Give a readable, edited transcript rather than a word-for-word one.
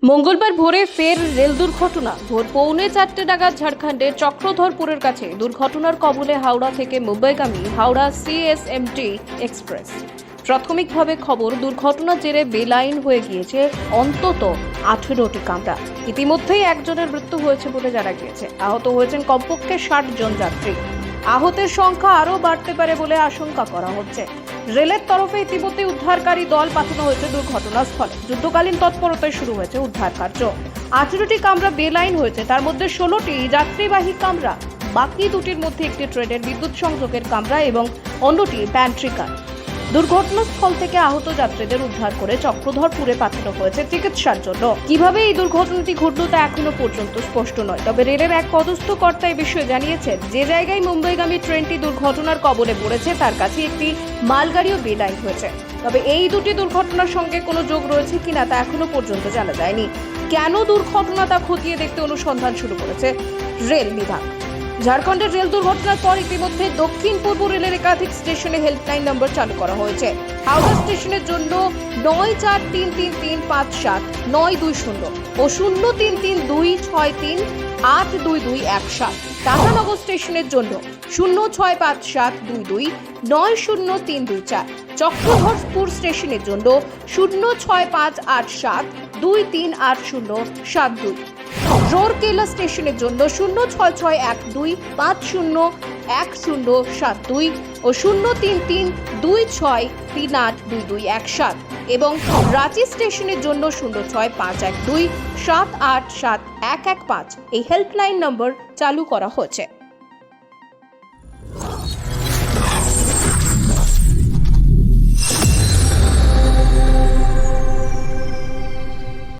মঙ্গলবার ভোরে ফের রেল দুর্ঘটনা। ভোর পৌনে 4টে নাগাদ ঝাড়খণ্ডের চক্রধরপুরের কাছে দুর্ঘটনার কবলে হাওড়া থেকে মুম্বাইগামী হাওড়া সিএসএমটি এক্সপ্রেস। প্রাথমিকভাবে খবর, দুর্ঘটনার জেরে বেলাইন হয়ে গিয়েছে অন্তত 18টি কামরা। ইতিমধ্যেই একজনের মৃত্যু হয়েছে বলে জানা গিয়েছে। আহত হয়েছেন কমপক্ষে 60 জন যাত্রী। আহতের সংখ্যা আরও বাড়তে পারে বলে আশঙ্কা করা হচ্ছে। রেলের তরফে ইতিমধ্যে উদ্ধারকারী দল পাঠানো হয়েছে দুর্ঘটনাস্থলে। যুদ্ধকালীন তৎপরতায় শুরু হয়েছে উদ্ধার কার্য। 18টি কামরা বেলাইন হয়েছে, তার মধ্যে 16টি যাত্রীবাহী কামরা। বাকি দুটির মধ্যে একটি ট্রেনের বিদ্যুৎ সংযোগের কামরা এবং অন্যটি প্যান্ট্রি কার। দুর্ঘটনাস্থল থেকে আহত যাত্রীদের উদ্ধার করে চক্রধরপুরে পাঠানো হয়েছে চিকিৎসার জন্য। কিভাবে এই দুর্ঘটনাটি ঘটল তা এখনো পর্যন্ত স্পষ্ট নয়। তবে রেলের এক পদস্থ কর্তা এই বিষয়ে জানিয়েছেন, যে জায়গায় মুম্বাইগামী ট্রেনটি দুর্ঘটনার কবলে পড়েছে তার কাছে একটি মালগাড়িও বেলাইন হয়েছে। তবে এই দুটি দুর্ঘটনার সঙ্গে কোনো যোগ রয়েছে কিনা তা এখনো পর্যন্ত জানা যায়নি। কেন দুর্ঘটনা তা খতিয়ে দেখতে অনুসন্ধান শুরু করেছে রেল বিভাগ। ঝাড়খণ্ডের রেল দুর্ঘটনার পর ইতিমধ্যে দক্ষিণ পূর্ব রেলের একাধিক স্টেশনে হেল্পলাইন নম্বর চালু করা হয়েছে। হাওড়া স্টেশনের জন্য 9433357920 ও 0332638221 টাটানগর স্টেশনের জন্য 06572290324, চক্রধরপুর স্টেশনের জন্য 06587238072, রোরকেলা স্টেশনের জন্য 06612501072 ও 03326382217 এবং রাঁচি স্টেশনের জন্য 06512787115 এই হেল্পলাইন নম্বর চালু করা হয়েছে।